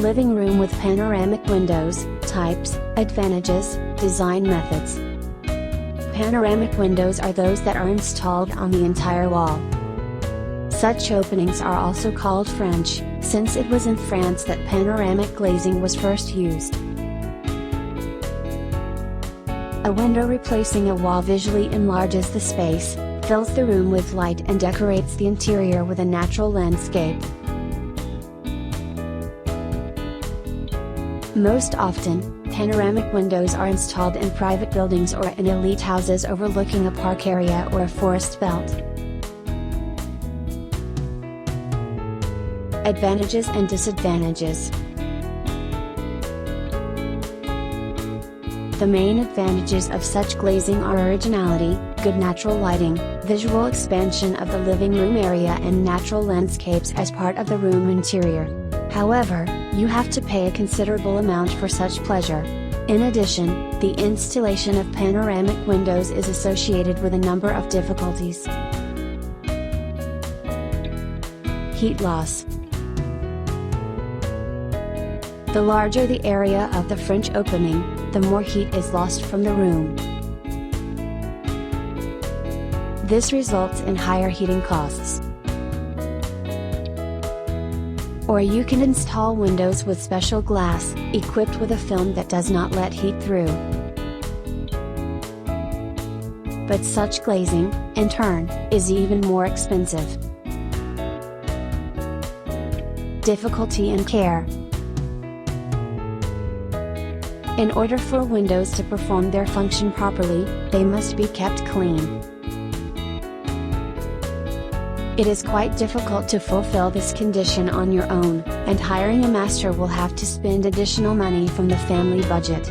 Living room with panoramic windows, types, advantages, design methods. Panoramic windows are those that are installed on the entire wall. Such openings are also called French, since it was in France that panoramic glazing was first used. A window replacing a wall visually enlarges the space, fills the room with light and decorates the interior with a natural landscape. Most often, panoramic windows are installed in private buildings or in elite houses overlooking a park area or a forest belt. Advantages and disadvantages. The main advantages of such glazing are originality, good natural lighting, visual expansion of the living room area and natural landscapes as part of the room interior. However, you have to pay a considerable amount for such pleasure. In addition, the installation of panoramic windows is associated with a number of difficulties. Heat loss. The larger the area of the French opening, the more heat is lost from the room. This results in higher heating costs. Or you can install windows with special glass, equipped with a film that does not let heat through. But such glazing, in turn, is even more expensive. Difficulty in care. In order for windows to perform their function properly, they must be kept clean. It is quite difficult to fulfill this condition on your own, and hiring a master will have to spend additional money from the family budget.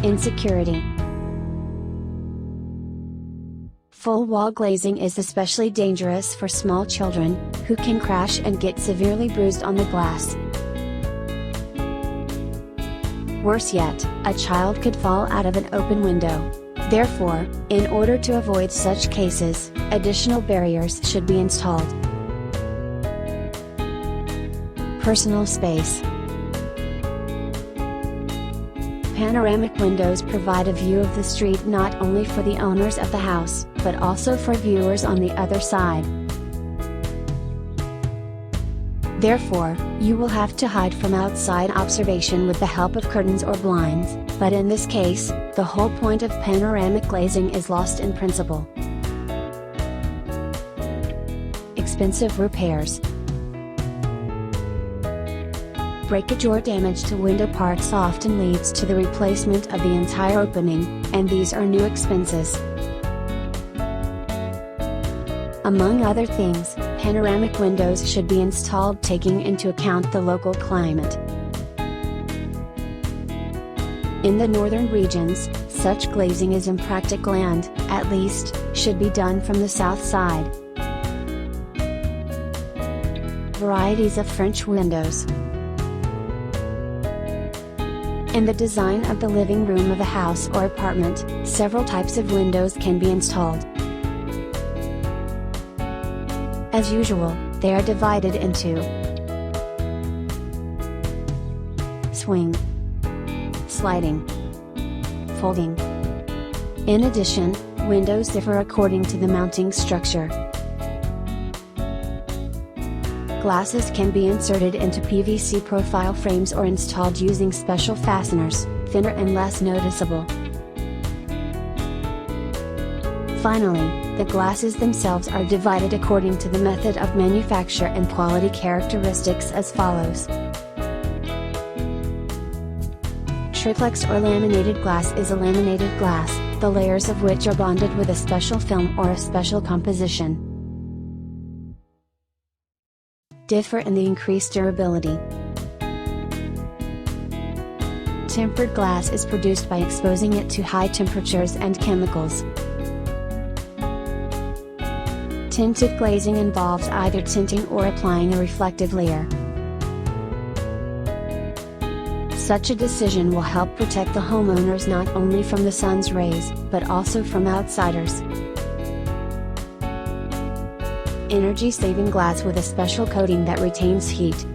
Insecurity. Full wall glazing is especially dangerous for small children, who can crash and get severely bruised on the glass. Worse yet, a child could fall out of an open window. Therefore, in order to avoid such cases, additional barriers should be installed. Personal space. Panoramic windows provide a view of the street not only for the owners of the house, but also for viewers on the other side. Therefore, you will have to hide from outside observation with the help of curtains or blinds, but in this case, the whole point of panoramic glazing is lost in principle. Expensive repairs. Breakage or damage to window parts often leads to the replacement of the entire opening, and these are new expenses. Among other things, panoramic windows should be installed taking into account the local climate. In the northern regions, such glazing is impractical and, at least, should be done from the south side. Varieties of French windows. In the design of the living room of a house or apartment, several types of windows can be installed. As usual, they are divided into swing, sliding, folding. In addition, windows differ according to the mounting structure. Glasses can be inserted into PVC profile frames or installed using special fasteners, thinner and less noticeable. Finally, the glasses themselves are divided according to the method of manufacture and quality characteristics as follows. Triplex or laminated glass is a laminated glass, the layers of which are bonded with a special film or a special composition. Differ in the increased durability. Tempered glass is produced by exposing it to high temperatures and chemicals. Tinted glazing involves either tinting or applying a reflective layer. Such a decision will help protect the homeowners not only from the sun's rays, but also from outsiders. energy-saving glass with a special coating that retains heat.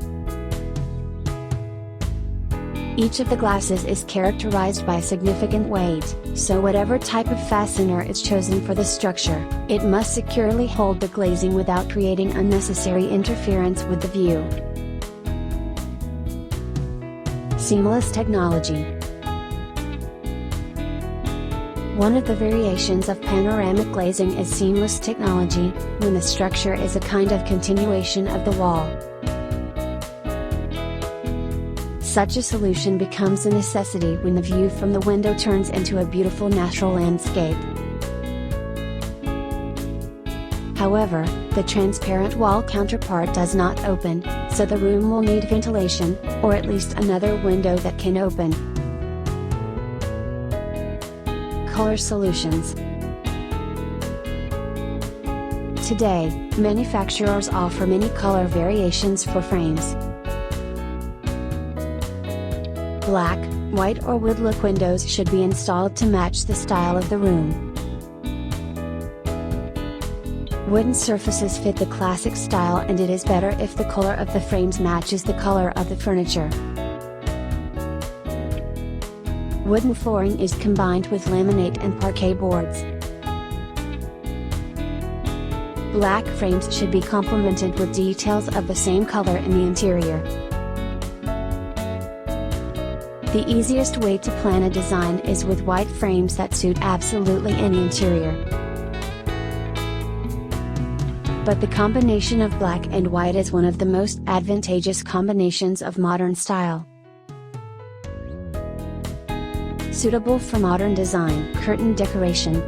Each of the glasses is characterized by significant weight, so whatever type of fastener is chosen for the structure, it must securely hold the glazing without creating unnecessary interference with the view. Seamless technology. One of the variations of panoramic glazing is seamless technology, when the structure is a kind of continuation of the wall. Such a solution becomes a necessity when the view from the window turns into a beautiful natural landscape. However, the transparent wall counterpart does not open, so the room will need ventilation, or at least another window that can open. Color solutions. Today, manufacturers offer many color variations for frames. Black, white or wood look windows should be installed to match the style of the room. Wooden surfaces fit the classic style, and it is better if the color of the frames matches the color of the furniture. Wooden flooring is combined with laminate and parquet boards. Black frames should be complemented with details of the same color in the interior. The easiest way to plan a design is with white frames that suit absolutely any interior. But the combination of black and white is one of the most advantageous combinations of modern style. Suitable for modern design. Curtain decoration.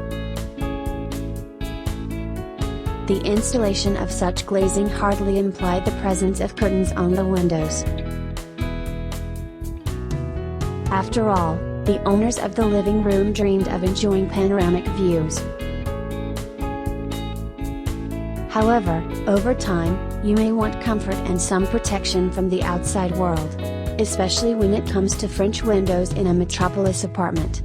The installation of such glazing hardly implied the presence of curtains on the windows. After all, the owners of the living room dreamed of enjoying panoramic views. However, over time, you may want comfort and some protection from the outside world, especially when it comes to French windows in a metropolis apartment.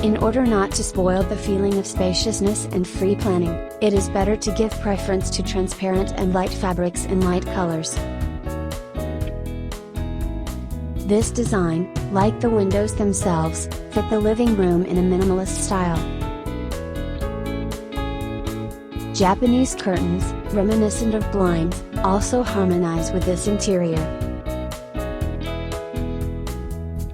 In order not to spoil the feeling of spaciousness and free planning, it is better to give preference to transparent and light fabrics and light colors. This design, like the windows themselves, fit the living room in a minimalist style. Japanese curtains, reminiscent of blinds, also harmonize with this interior.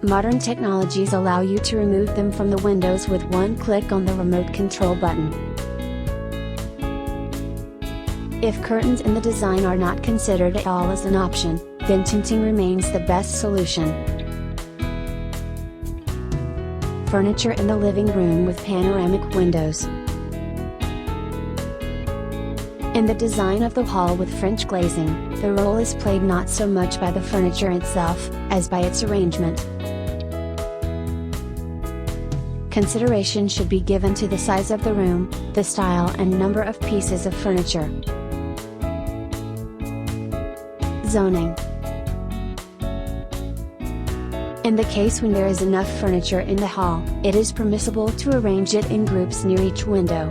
Modern technologies allow you to remove them from the windows with one click on the remote control button. If curtains in the design are not considered at all as an option, then tinting remains the best solution. Furniture in the living room with panoramic windows. In the design of the hall with French glazing, the role is played not so much by the furniture itself, as by its arrangement. Consideration should be given to the size of the room, the style and number of pieces of furniture. Zoning. In the case when there is enough furniture in the hall, it is permissible to arrange it in groups near each window.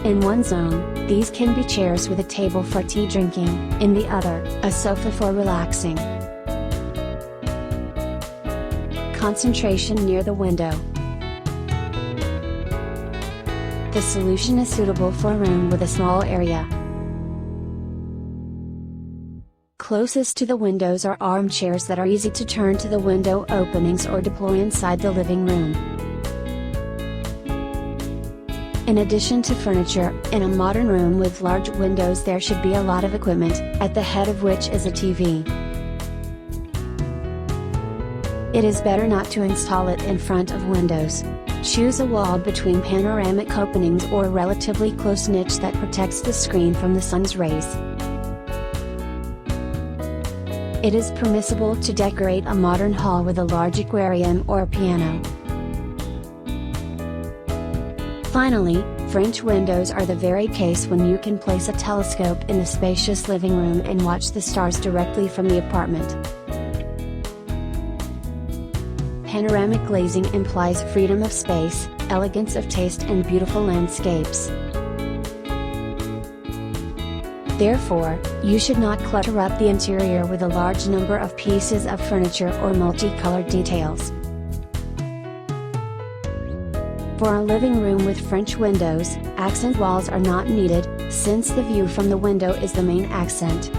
In one zone, these can be chairs with a table for tea drinking, in the other, a sofa for relaxing. Concentration near the window. The solution is suitable for a room with a small area. Closest to the windows are armchairs that are easy to turn to the window openings or deploy inside the living room. In addition to furniture, in a modern room with large windows there should be a lot of equipment, at the head of which is a TV. It is better not to install it in front of windows. Choose a wall between panoramic openings or a relatively close niche that protects the screen from the sun's rays. It is permissible to decorate a modern hall with a large aquarium or a piano. Finally, French windows are the very case when you can place a telescope in the spacious living room and watch the stars directly from the apartment. Panoramic glazing implies freedom of space, elegance of taste and beautiful landscapes. Therefore, you should not clutter up the interior with a large number of pieces of furniture or multicolored details. For a living room with French windows, accent walls are not needed, since the view from the window is the main accent.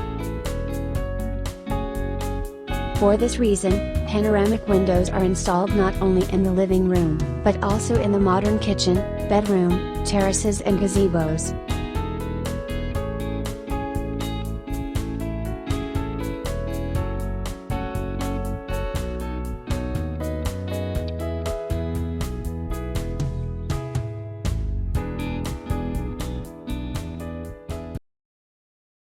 For this reason, panoramic windows are installed not only in the living room, but also in the modern kitchen, bedroom, terraces and gazebos.